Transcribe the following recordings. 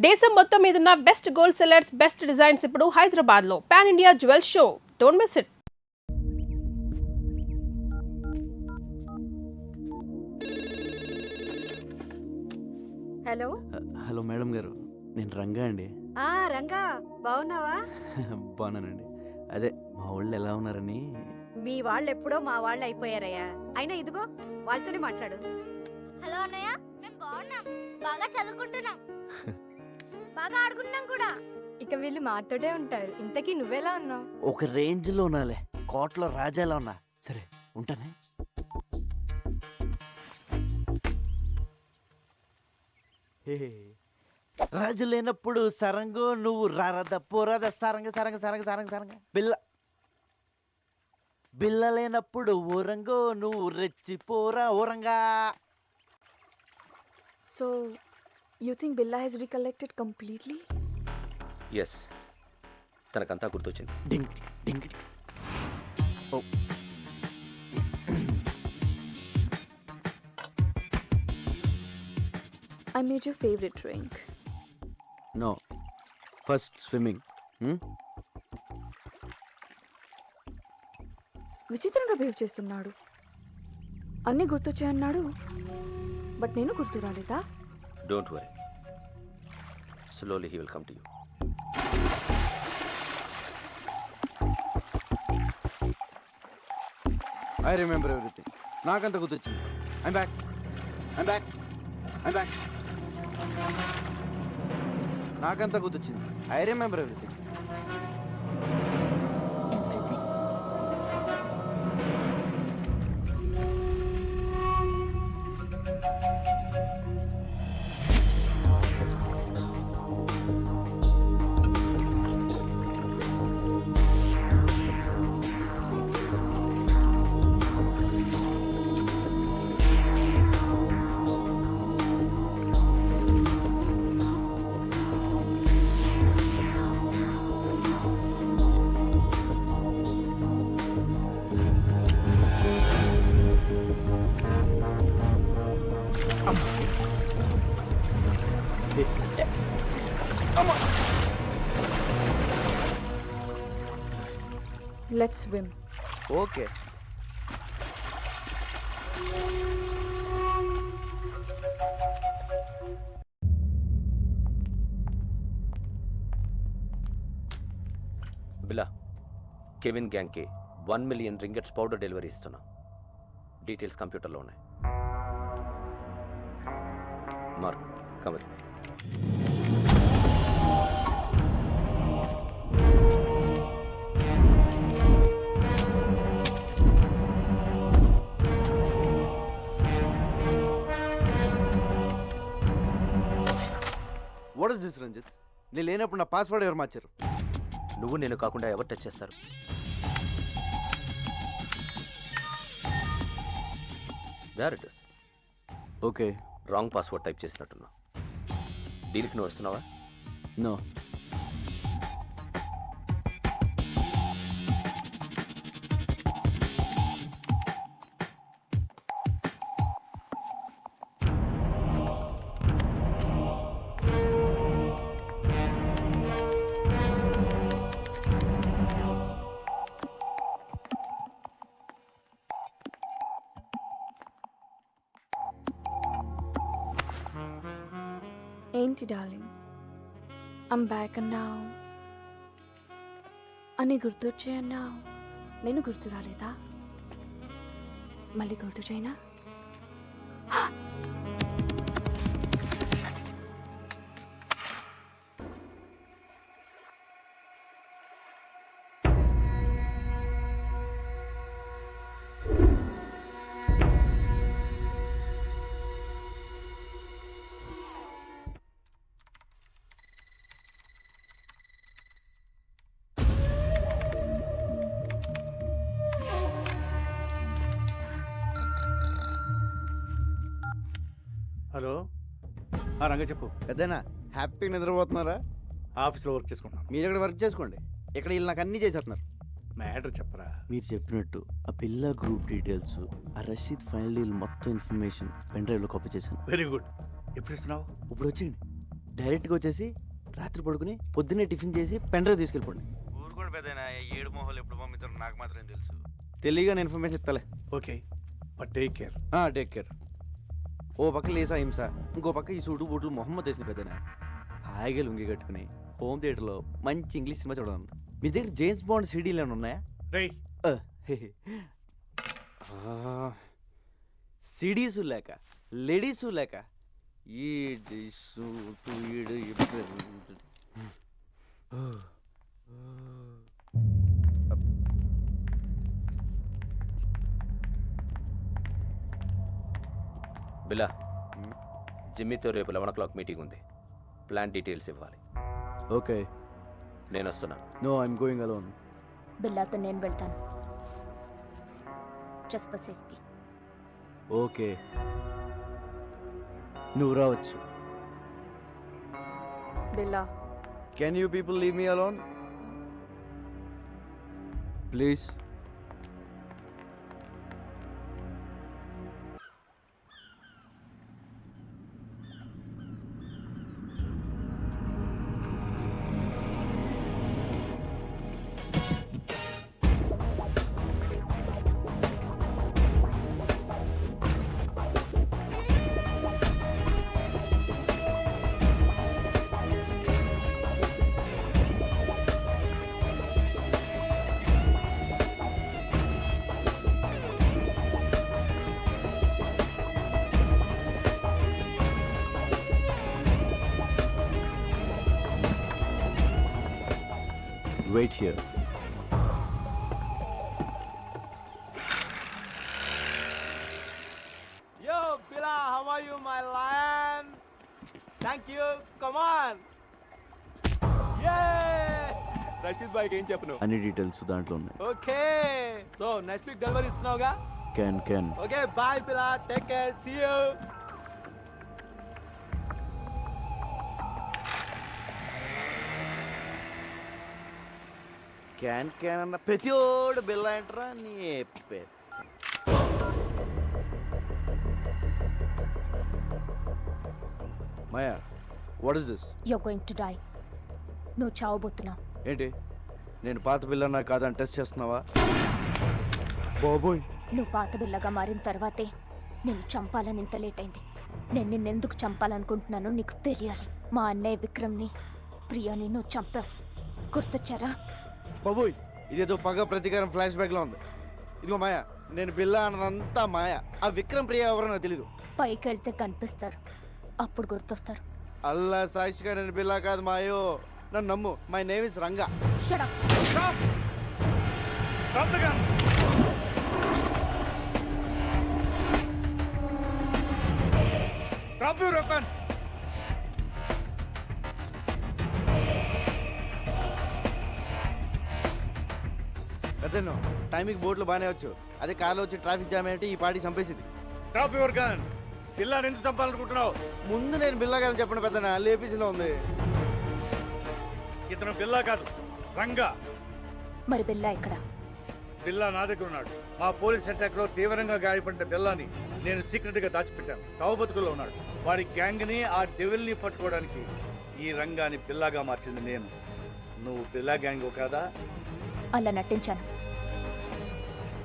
దేశం మొత్తం మీదున్న best gold sellers, best designs ఇప్పుడు హైదరాబాద్ లో pan India jewel show. Don't miss it. Hello hello madam గారు, నేను రంగా అండి. రంగా బాగున్నావా? బాగున్నానండి. అదే మా వాళ్ళు ఎలా ఉన్నారని. మీ వాళ్ళు ఎప్పుడో మా వాళ్ళు అయిపోయారయ్యా. అయినా ఇదిగో వాళ్ళతోనే మాట్లాడు. హలో అన్నయ్య, మేము బాగున్నాం, బాగా చదువుకుంటున్నాం, బాగా ఆడుకుంటున్నాం కూడా. ఇక వీళ్ళు మాతోటే ఉంటారు. ఇంతకీ నువ్వెలా ఉన్నావు? ఒక రేంజ్లో ఉన్నాలే, కోట్లో రాజాలా ఉన్నా. సరే ఉంటానే. హే, రాజు లేనప్పుడు సరంగు నువ్వు రారద పోరాద సరంగ సరంగ సరంగ సరంగ సరంగ బిల్ల బిల్ల లేనప్పుడు ఊరంగో నువ్వు రెచ్చిపోరా ఊరంగా. So, you think Billa has recollected completely? Yes, తనకంతా గుర్తొచ్చింది. Ding ding. Oh I made your favorite drink. No, first swimming. విచిత్రంగా బిహేవ్ చేస్తున్నాడు. అన్నీ గుర్తొచ్చాయన్నాడు, బట్ నేను గుర్తు రాలేదా? Don't worry, slowly he will come to you. I remember everything. నాకంత గుర్తొచ్చింది. I'm back I'm back I'm back. నాకంత గుర్తొచ్చింది. I remember everything. Everything. Let's swim. Okay. Billa, Kevin గ్యాంగ్కి 1 మిలియన్ రింగెట్స్ పౌడర్ డెలివరీ ఇస్తున్నా. డీటెయిల్స్ కంప్యూటర్లో ఉన్నాయి. మార్క్ కమర్. What is this Ranjith? నేను లేనప్పుడు నా పాస్వర్డ్ ఎవరు మార్చారు? నువ్వు నేను కాకుండా ఎవరు టచ్ చేస్తారు? There it is. Okay. Wrong password type చేసినట్టున్నా. డీల్కి నువ్వు వస్తున్నావా? నో. ఏంటి darling, I'm back and now. అన్నీ గుర్తొచ్చాయన్నావు, నేను గుర్తు రాలేదా? మళ్ళీ గుర్తు చేయనా? హలో, రంగ చెప్పు. పెద్దనా హ్యాపీగా నిద్రపోతున్నారా? ఆఫీస్లో వర్క్ చేసుకుంటున్నాను. మీరు ఇక్కడ వర్క్ చేసుకోండి, ఇక్కడ వీళ్ళు నాకు అన్నీ చేసేస్తున్నారు. మ్యాటర్ చెప్పరా. మీరు చెప్పినట్టు ఆ పిల్ల గ్రూప్ డీటెయిల్స్, ఆ రషీద్ ఫైనల్ మొత్తం ఇన్ఫర్మేషన్ పెన్ డ్రైవ్లో కాపీ చేశాను. Very good. ఎప్పుడు ఇస్తున్నావు? ఇప్పుడు వచ్చింది. డైరెక్ట్గా వచ్చేసి రాత్రి పడుకుని పొద్దున్నే టిఫిన్ చేసి పెండ్రైవ్ తీసుకెళ్ళిపోండి. ఊరుకోండి పెద్దయినా, ఏడు మొహాలు ఎప్పుడు పంపిస్తారో నాకు మాత్రం తెలుసు. తెలియగానే ఇన్ఫర్మేషన్ ఇస్తాలే. Okay but take care. Take care. ఓ పక్క లేసా హింస, ఇంకో పక్క ఈ సూటు బూట్లు మొహమ్మద్ వేసిన పెద్దయినా హాయిగా లుంగి కట్టుకుని హోమ్ థియేటర్లో మంచి ఇంగ్లీష్ సినిమా చూడాలి. మీ దగ్గర జేమ్స్ బాండ్ సీడీలు ఏమైనా ఉన్నాయా? రేయ్ సిడీసు లేక లేడీసు లేక ఈ బిలా, జిమ్మీతో రేపు 11 o'clock మీటింగ్ ఉంది. ప్లాన్ డీటెయిల్స్ ఇవ్వాలి. ఓకే. నేను వస్తున్నాను. No, I'm going alone. బిల్లాతో నేను వెళ్తాను, జస్ట్ ఫర్ సేఫ్టీ. ఓకే, నువ్వు రావచ్చు. Bella, can you people leave me alone please? Wait here. Yo, Bila, how are you, my lion? Thank you. Come on. Yay! Rashid bhai ఏం చెప్పను? అన్ని details దాంట్లో ఉన్నాయి. Okay, so next week delivery ఇస్తున్నావుగా? Can. Okay, bye Bila, take care, see you. Can అన్న ప్రతిోడు బిల్ల ఏంట్రా నీ మాయా. What is this? You are going to die. నువ్వు చావబోతున్నావు. ఏంటి, నేను పాత బిల్లన్నా కాదని టెస్ట్ చేస్తున్నావా? బాబోయ్, నువ్వు పాత బిల్లగా మారిన తర్వాతే నేను చంపాలని ఇంత లేట్ అయింది. నేను నిన్నెందుకు చంపాలనుకుంటున్నానో నీకు తెలియాలి. మా అన్నయ్య విక్రమ్ని, ప్రియాని నువ్వు చంపావు. గుర్తొచ్చారా? బాబోయ్, ఇదేదో పగ ప్రతీకారం ఫ్లాష్ బ్యాక్ లో ఉంది. ఇదిగో మాయా, నేను బిల్లా అన్నదంతా మాయా. ఆ విక్రమ్ ప్రియ ఎవరో నాకు తెలీదు. పైకి వెళ్తే కనిపిస్తారు, అప్పుడు గుర్తొస్తారు. అల్లా సాక్షిగా నేను బిల్లా కాదు మాయో, నన్ను నమ్ము. My name is Ranga. Shut up. Drop the gun. Drop your weapons. అదేనో టైంకి బోట్లు బాగానే వచ్చు, అదే కార్లో వచ్చి ట్రాఫిక్ జామ్ ఏంటి ఈ పార్టీ చంపేసింది. Drop your gun. పిల్లని ఎందుకు చంపాలనుకుంటున్నావు? ముందు నేను బిల్లా కాదని చెప్పండి పెద్దనా, లేపీసీలో ఉంది. ఇతను బిల్లా కాదు, రంగా. మరి బిల్లా ఇక్కడ? బిల్లా నా దగ్గర ఉన్నాడు. మా పోలీస్ అటాక్ లో తీవ్రంగా గాయపడిన బిల్లాని నేను సీక్రెట్ గా దాచిపెట్టాను. చావుబతుకుల్లో ఉన్నాడు. వాడి గ్యాంగ్ ని, ఆ డెవిల్ ని పట్టుకోవడానికి ఈ రంగాని బిల్లాగా మార్చింది నేను. నువ్వు బిల్లా గ్యాంగ్ కాదా? అలా నటించాను.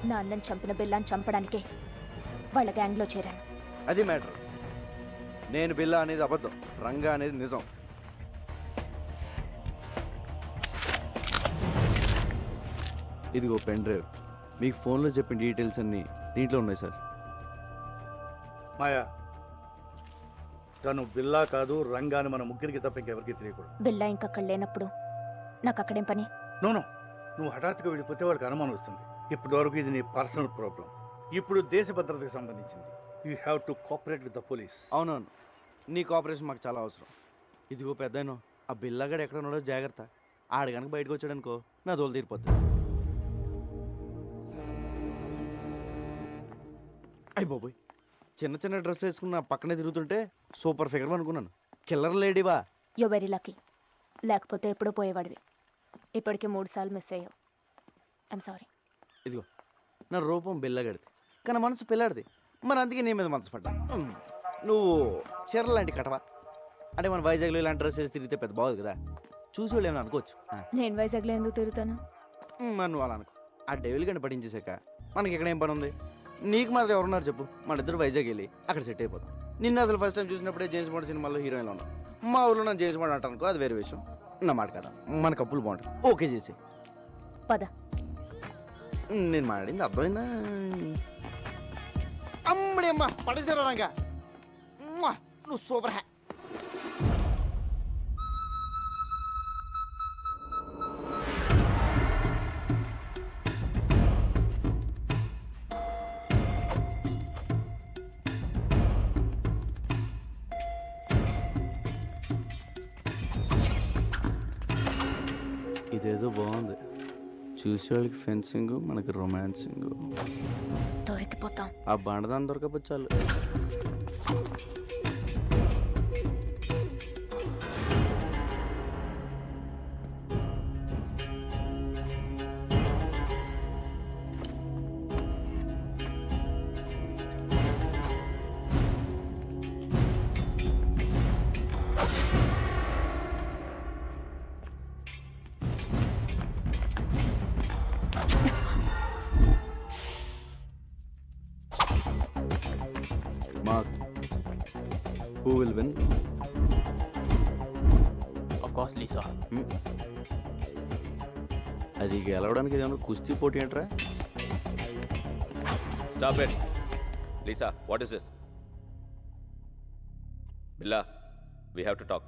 నా అన్నని చంపిన బిల్లాని చంపడానికే వాళ్ళ గ్యాంగ్లో చేరాను. అది మ్యాటర్. నేను బిల్లా అనేది అబద్ధం, రంగా అనేది నిజం. ఇదిగో పెన్ డ్రైవ్, మీకు ఫోన్లో చెప్పిన డీటెయిల్స్ అన్నీ దీంట్లో ఉన్నాయి సార్. మాయా, తను బిల్లా కాదు, రంగాని మన ముగ్గురికి తప్ప ఇంకెవరికి తెలియకూడదు. బిల్లా ఇంకక్కడ లేనప్పుడు నాకు అక్కడేం పని? నోనో, నువ్వు హఠాత్తుగా వెళ్ళిపోతే వాడికి అనుమానం వస్తుంది. ఇప్పటి వరకు ఇది నీ పర్సనల్ ప్రాబ్లం. ఇప్పుడు దేశ భద్రతకు సంబంధించింది. You have to cooperate with the police. అవునవును, నీ కోఆపరేషన్ మాకు చాలా అవసరం. ఇదిగో పెద్దనో, ఆ బిల్లాగాడు ఎక్కడ ఉన్నాడో జాగ్రత్త. ఆడు కనుక బయటకు వచ్చాడనుకో నా దోలు తీరిపోద్ది. అయ్యి బాబోయ్, చిన్న చిన్న డ్రెస్ వేసుకున్న పక్కనే తిరుగుతుంటే సూపర్ ఫిగర్ అనుకున్నాను. కిల్లర్ లేడీవా? యో వెరీ లక్కీ. లేకపోతే ఎప్పుడో పోయేవాడివి. ఇప్పటికే 3 సార్లు మిస్ అయ్యావు. I'm sorry. ఇదిగో, నా రూపం బిల్లగాడిది కానీ మనసు పిల్లాడిది. మరి అందుకే నీ మీద మనసు పడ్డా. నువ్వు చీర లాంటి కటవా? అంటే మన వైజాగ్లో ఇలాంటి డ్రెస్ వేసి తిరిగితే పెద్ద బాగుంది కదా, చూసి వాళ్ళు ఏమైనా అనుకోవచ్చు. నేను వైజాగ్లో ఎందుకు తిరుగుతాను? మనం వాళ్ళు అనుకో, ఆ డెవిల్ గంట పట్టించేసాక మనకి ఇక్కడ ఏం పని ఉంది? నీకు మాత్రం ఎవరున్నారు చెప్పు? మన ఇద్దరు వైజాగ్ వెళ్ళి అక్కడ సెట్ అయిపోతాం. నిన్న అసలు ఫస్ట్ టైం చూసినప్పుడే జేమ్స్ బాండ్ సినిమాలో హీరోయిన్లో ఉన్నాం. మా ఊళ్ళో నన్ను జేమ్స్ బాండ్ అంటానుకో, అది వేరే విషయం. నా మాట కదా, మన కప్పులు బాగుంటుంది. ఓకే చేసి పద. నేను మాట్లాడింది అర్థమైందా? అమ్మడి అమ్మ పడేసారా రంగా, నువ్వు సూపర్ హ్యా. ఇదేదో బాగుంది, చూసేవాళ్ళకి ఫెన్సింగ్, మనకి రొమాన్సింగ్. దొరికిపోతాం. ఆ బండదాన్ని దొరకపోతే చాలు. Mark, who will win? Of course, Lisa. అది గెలవడానికి ఏదైనా కుస్తీ పోటీ ఏంట్రా? Stop it. Lisa, what is this? Billa, we have to talk.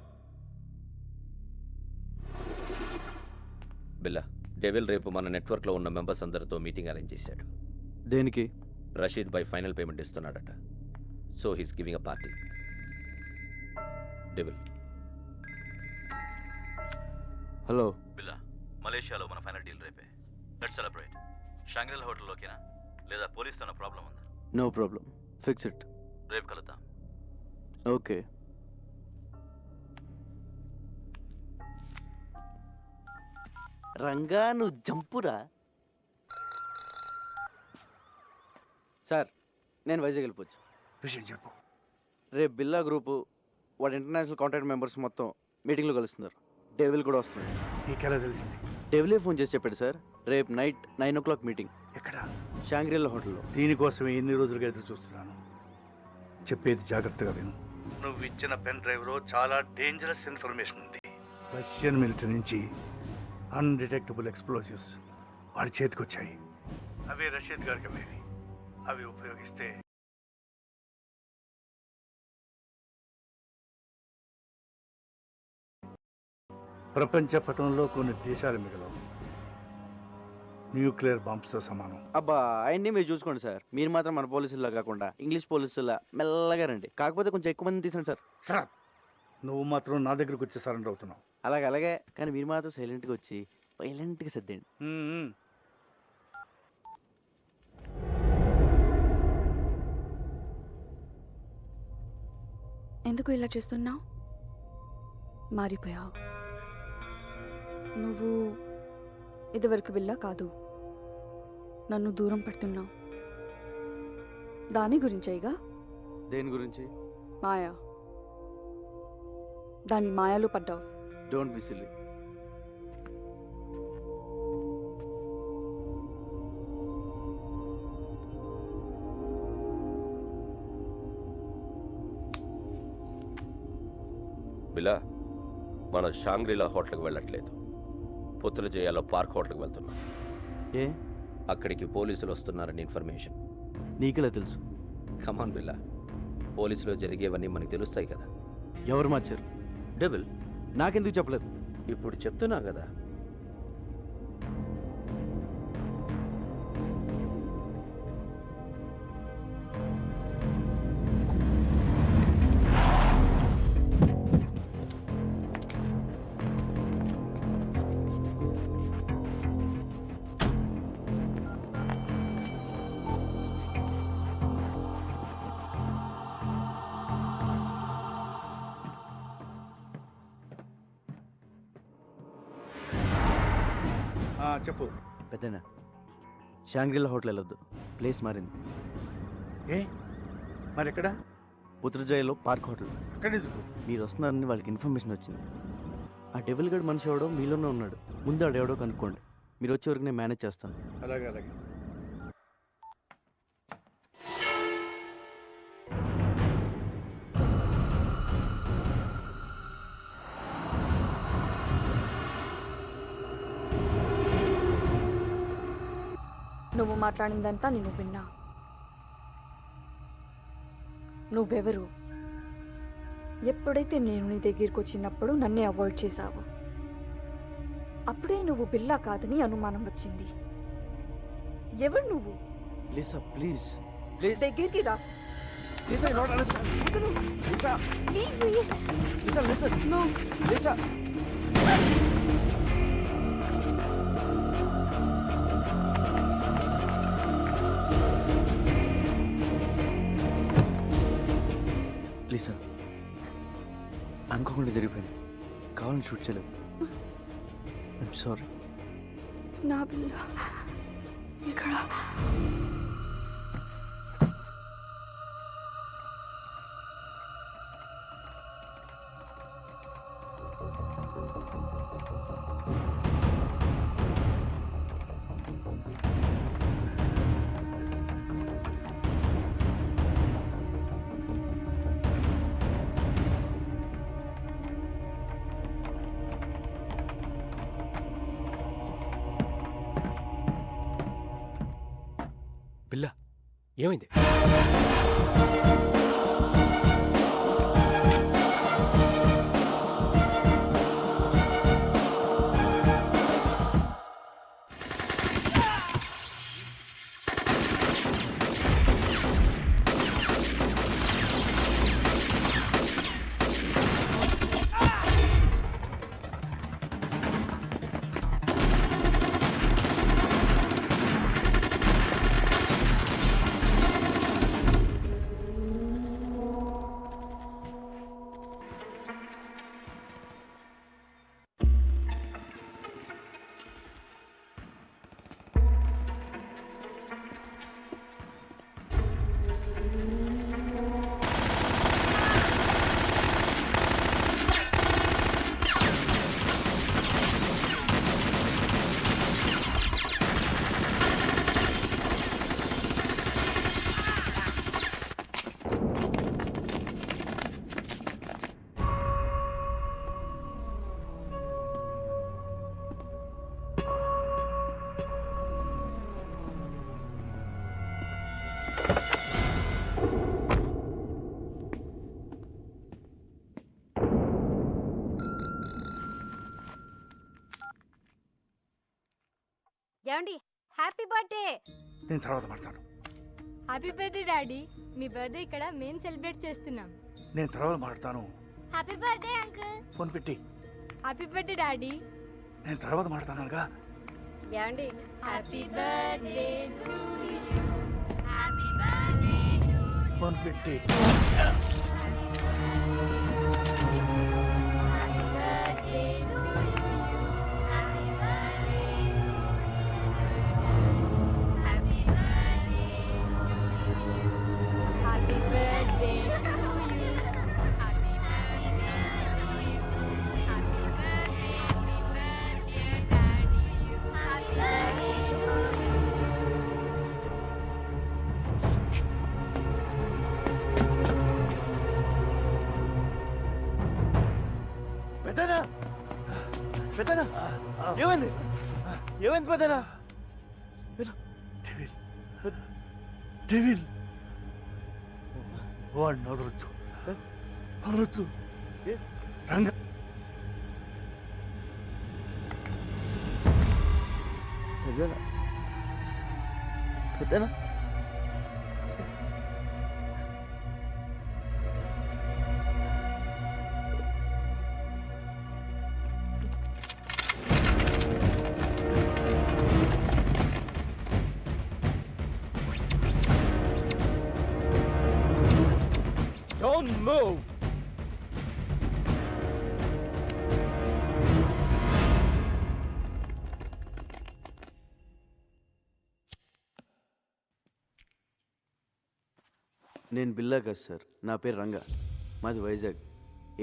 Billa, devil రేపు మన నెట్వర్క్లో ఉన్న మెంబర్స్ అందరితో మీటింగ్ అరేంజ్ చేశాడు. దేనికి? రషీద్ బై ఫైనల్ పేమెంట్ ఇస్తున్నాడట. So he's giving a party. Devil. Hello Billa, మలేషియాలో మన ఫైనల్ డీల్ రేపే. Let's celebrate. షాంగ్రిల్ హోటల్లోకేనా లేదా పోలీస్తో ప్రాబ్లం ఉందా? No problem, fix it. రేపు కలుద్దాం. ఓకే. రంగా నువ్వు జంపురా. సార్, నేను వైజాగ్ వెళ్ళిపోవచ్చు. విషయం చెప్పు. రేపు బిల్లా గ్రూపు వాడి ఇంటర్నేషనల్ కాంటాక్ట్ మెంబర్స్ మొత్తం మీటింగ్లో కలుస్తున్నారు. డెవిల్ కూడా వస్తుంది. నీకెలా తెలిసింది? డెవిలే ఫోన్ చేసి చెప్పాడు సార్, రేపు నైట్ 9 o'clock మీటింగ్. ఎక్కడ? షాంగ్రిల్లా హోటల్లో. దీనికోసమే ఎన్ని రోజులుగా ఎదురు చూస్తున్నాను. చెప్పేది జాగ్రత్తగా విను. నువ్వు ఇచ్చిన పెన్ డ్రైవ్లో చాలా డేంజరస్ ఇన్ఫర్మేషన్ ఉంది. రష్యన్ మిలిటరీ నుంచి అన్డిటెక్టబుల్ ఎక్స్ప్లోజివ్స్ వాడి చేతికి వచ్చాయి. అవి రషీద్ గారికి అమ్మేవి. అవి ఉపయోగిస్తే ప్రపంచ పటంలో కొన్ని దేశాలు మిగలవు. న్యూక్లియర్ బాంబ్స్తో సమానం. అబ్బా, అవన్నీ మీరు చూసుకోండి సార్. మీరు మాత్రం మన పోలీసుల్లా కాకుండా ఇంగ్లీష్ పోలీసుల్లా మెల్లగా రండి. కాకపోతే కొంచెం ఎక్కువ మంది తీసండి సార్. సరే, నువ్వు మాత్రం నా దగ్గరకు వచ్చి సరెండర్ అవుతున్నావు. అలాగే, కానీ మీరు మాత్రం సైలెంట్గా వచ్చి వైలెంట్గా సర్దేయండి. ఎందుకు ఇలా చేస్తున్నావు? మారిపోయావు. నువ్వు ఇదివరకు బిల్లా కాదు. నన్ను దూరం పెడుతున్నావు. దాని గురించేగా? దేని గురించి? మాయా. దాని మాయలో పడ్డావు. Don't be silly. బిలా, మనం షాంగ్రిలా హోటల్కి వెళ్ళట్లేదు. పుత్రజయాలో పార్క్ హోటల్కి వెళ్తున్నాం. ఏ? అక్కడికి పోలీసులు వస్తున్నారని ఇన్ఫర్మేషన్. నీకెలా తెలుసు? కమాన్ బిల్లా, పోలీసులో జరిగేవన్నీ మనకు తెలుస్తాయి కదా. ఎవరు మార్చారు? డెవిల్. నాకెందుకు చెప్పలేదు? ఇప్పుడు చెప్తున్నా కదా. చెప్పు. పెద్దనా, షాంగ్రిల్లా హోటల్ వెళ్ళొద్దు, ప్లేస్ మారింది. ఏ మరి ఎక్కడ? పుత్రజయలో పార్క్ హోటల్. అక్కడెందుకు? మీరు వస్తున్నారని వాళ్ళకి ఇన్ఫర్మేషన్ వచ్చింది. ఆ డెవిల్ గడ్ మనిషి ఎవడో మీలోనే ఉన్నాడు. ముందు ఆడెవడో కనుక్కోండి. మీరు వచ్చే వరకు నేను మేనేజ్ చేస్తాను. అలాగే అలాగే. నువ్వు మాట్లాడిందంతా నేను విన్నా. నువ్వెవరు? ఎప్పుడైతే నేను నీ దగ్గరికి వచ్చినప్పుడు నన్నే అవాయిడ్ చేశావు, అప్పుడే నువ్వు బిల్లా కాదని అనుమానం వచ్చింది. ఎవరు నువ్వు? Lisa please. దగ్గరికి రా. Lisa not understand. Lisa Leave me. Lisa listen. No. Lisa Lisa అనుకోకుండా జరిగిపోయింది. కావాలని షూట్ చేయలేదు. I'm sorry. నా బిల్ల ఇక్కడ. బిల్లా ఏమైంది? ఏమండి, హ్యాపీ బర్త్డే. నేను తర్వాత మాట్లాడతాను. Happy birthday daddy. మీ బర్త్డే ఇక్కడ మేము సెలబ్రేట్ చేస్తున్నాం. నేను తర్వాత మాట్లాడతాను. Happy birthday uncle. ఫోన్ పెట్టి. Happy birthday daddy. నేను తర్వాత మాట్లాడతానుగా. ఏమండి, happy birthday to you. Happy birthday to phone పెట్టి. Happy birthday to happy birthday happy birthday happy birthday to you. Happy birthday to you happy birthday daddy happy birthday to you. పెద్దనా పెద్దనా ఏమైంది? ఏమైంది పెద్దనా? డెవిల్ డెవిల్ వాడిని వదలొద్దు, వదలొద్దు. రంగ పెద్దనా పెద్దనా Don't move. నేను బిల్లా కాదు సార్, నా పేరు రంగా, మాది వైజాగ్.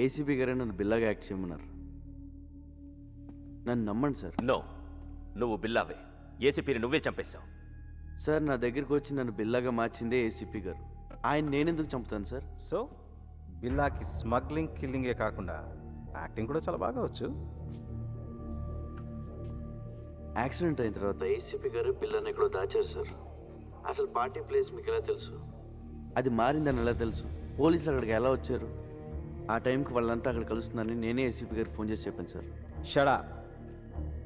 ఏసీపీ గారే నన్ను బిల్లాగా యాక్ట్ చేయమన్నారు. నన్ను నమ్మండి సార్. నో, నువ్వు బిల్లావే. ఏసీపీని నువ్వే చంపేశావు. సార్ నా దగ్గరికి వచ్చి నన్ను బిల్లాగా మార్చిందే ఏసీపీ గారు. ఆయన నేనెందుకు చంపుతాను సార్? సో బిల్లాకి స్మగ్లింగ్ కిల్లింగే కాకుండా యాక్టింగ్ కూడా చాలా బాగా వచ్చు. యాక్సిడెంట్ అయిన తర్వాత ఏసీపీ గారు బిల్లాని ఎక్కడో దాచారు సార్. అసలు పార్టీ ప్లేస్ మీకు ఎలా తెలుసు? అది మారిందని ఎలా తెలుసు? పోలీసులు అక్కడికి ఎలా వచ్చారు? ఆ టైంకి వాళ్ళంతా అక్కడ కలుస్తున్నారని నేనే ఏసీపీ గారికి ఫోన్ చేసి చెప్పాను సార్. షడా,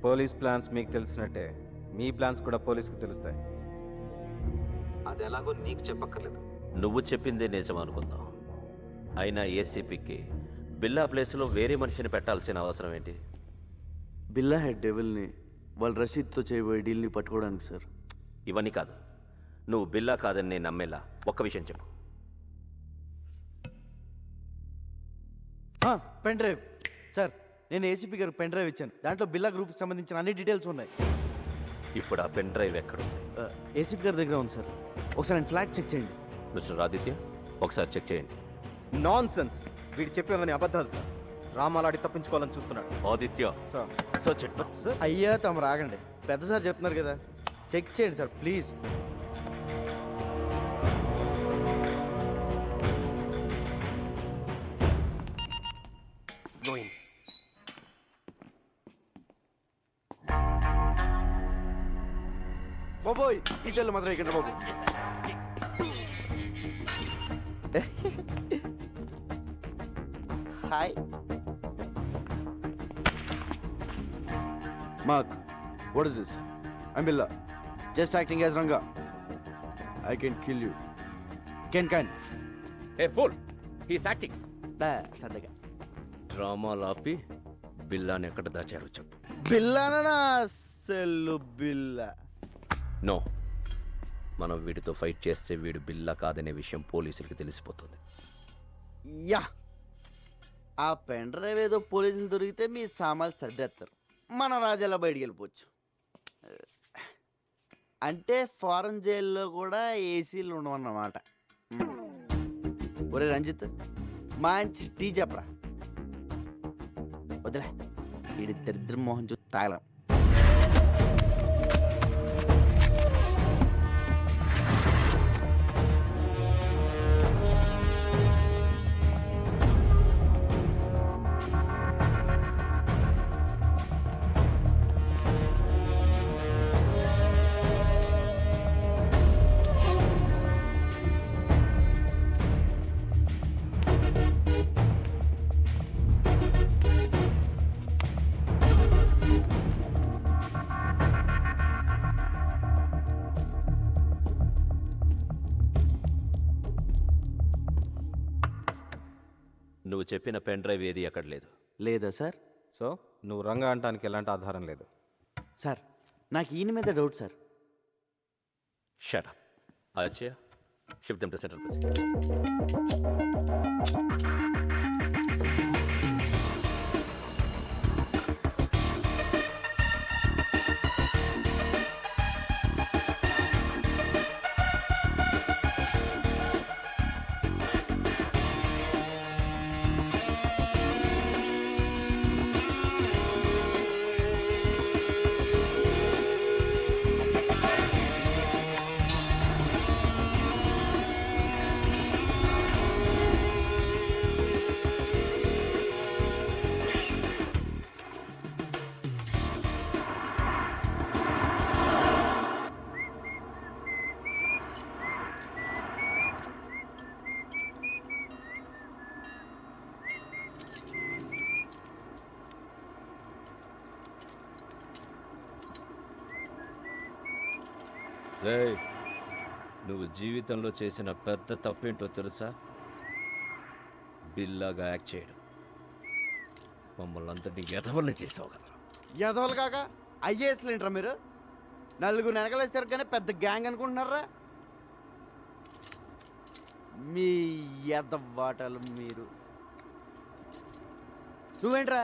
పోలీస్ ప్లాన్స్ మీకు తెలిసినట్టే మీ ప్లాన్స్ కూడా పోలీస్కి తెలుస్తాయి. అది ఎలాగో నీకు చెప్పక్కర్లేదు. నువ్వు చెప్పిందే నిజం అనుకుందాం. అయినా ఏసీపీకి బిల్లా ప్లేస్లో వేరే మనిషిని పెట్టాల్సిన అవసరం ఏంటి? బిల్లా హెడ్ డెవిల్ని వాళ్ళ రషీద్తో చేయబోయే డీల్ని పట్టుకోవడానికి సార్. ఇవన్నీ కాదు, నువ్వు బిల్లా కాదని నేను నమ్మేలా ఒక్క విషయం చెప్పు. పెన్ డ్రైవ్ సార్, నేను ఏసీపీ గారికి పెన్ డ్రైవ్ ఇచ్చాను. దాంట్లో బిల్లా గ్రూప్కి సంబంధించిన అన్ని డీటెయిల్స్ ఉన్నాయి. ఇప్పుడు ఆ పెన్ డ్రైవ్ ఎక్కడుంది? ఏసీపీ గారి దగ్గర ఉంది సార్. ఒకసారి నేను ఫ్లాట్ చెక్ చేయండి. మిస్టర్ ఆదిత్య, ఒకసారి చెక్ చేయండి. నాన్ సెన్స్, వీడు చెప్పేవని అబద్ధాలు సార్. రామాలాడి తప్పించుకోవాలని చూస్తున్నాడు. Aditya sir search it. Sir అయ్యా తమ రాగండి, పెద్ద సార్ చెప్తున్నారు కదా, చెక్ చేయండి సార్ ప్లీజ్. బాబోయ్, ఈ చెల్లు మాత్రం ఇక్కడ బాబు. Hi Mark, what is this? I'm Billa. Just acting as Ranga. I can kill you. Can. A pool, he's acting. సరదాగా డ్రామాలు ఆపి బిల్లాని ఎక్కడ దాచారో చెప్పు. బిల్లానా? సెల్లు బిల్లా. నో, మనం వీడితో ఫైట్ చేస్తే వీడు బిల్లా కాదనే విషయం పోలీసులకి తెలిసిపోతుంది. యా, ఆ పెన్ డ్రైవ్ ఏదో పోలీసులు దొరికితే మీ సామాన్లు సర్దేస్తారు, మన రాజాలా బయటికి వెళ్ళిపోవచ్చు. అంటే ఫారెన్ జైల్లో కూడా ఏసీలు ఉండవన్నమాట. ఒరే రంజిత్, మంచి టీ చెప్పరా. వదిలే, వీడి దరిద్ర మోహన్ చూ తాగలం. నువ్వు చెప్పిన పెన్ డ్రైవ్ ఏది అక్కడ లేదు. లేదా సార్? సో నువ్వు రంగా అంటానికి ఎలాంటి ఆధారం లేదు. సార్, నాకు ఈయన మీద doubt sir. Shut up. Achaiah, shift them to central president. రేయ్, నువ్వు జీవితంలో చేసిన పెద్ద తప్పేంటో తెలుసా? బిల్లాగా యాక్ట్ చేయడం. మమ్మల్ని అందరినీ ఎదవల్ని చేసావు కదా. ఎదవలు కాక ఐఏఎస్లు ఏంట్రా మీరు? నలుగురు వెనకలేస్తారు కానీ పెద్ద గ్యాంగ్ అనుకుంటున్నారా? మీ ఎదవాటలు మీరు. నువ్వేంట్రా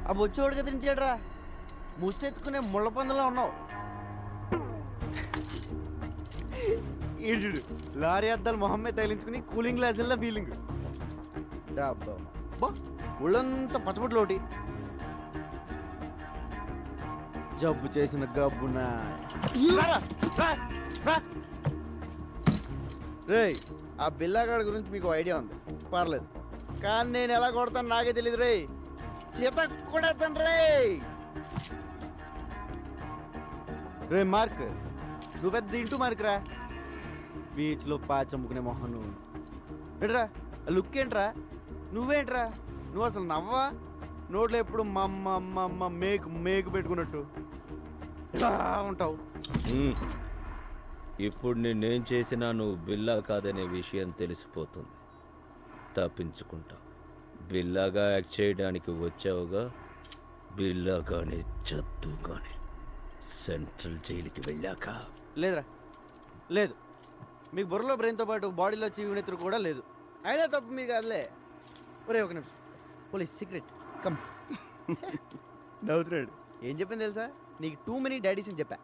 ఆ బొచ్చోడు కదిలించాడురా, ముష్టెత్తుకునే ముళ్ళ పందులో ఉన్నావు. ఈడు లారీ అద్దాలు మొహమ్మే తగిలించుకుని కూలింగ్ గ్లాసుల్లో ఫీలింగ్ బా ఒళ్ళంతా పచ్చబొట్లు ఒకటి జబ్బు చేసిన గబ్బునా రేయ్ ఆ బిల్లాగాడి గురించి మీకు ఐడియా ఉంది పర్లేదు కానీ నేను ఎలా కొడతాను నాకే తెలియదు రే చేత కొడతాను రే మార్క్ నువ్వు పెద్ద ఇంటూ మార్క్ రా బీచ్లో పాచమ్ముకునే మొహం నువ్వు ఏంట్రా లుక్ ఏంట్రా నువ్వేంట్రా నువ్వు అసలు నవ్వా నోట్లో ఎప్పుడు మమ్మ మేకు పెట్టుకున్నట్టు ఇలా ఉంటావు. ఇప్పుడు నేనేం చేసినా నువ్వు బిల్లా కాదనే విషయం తెలిసిపోతుంది. తప్పించుకుంటా. బిల్లాగా యాక్ట్ చేయడానికి వచ్చావుగా, బిల్లాగానే చదువుగానే సెంట్రల్ జైలుకి వెళ్ళాక. లేదురా లేదు, మీకు బుర్రలో బ్రెయిన్తో పాటు బాడీలో చీవునెత్తురు కూడా లేదు. అయినా తప్పు మీ కాదులే. ఒరే ఒక నిమిషం, పోలీస్ సీక్రెట్ కమ్. నవ్వుతున్నాడు. ఏం చెప్పింది తెలుసా? నీకు టూ మెనీ డాడీస్ అని చెప్పా.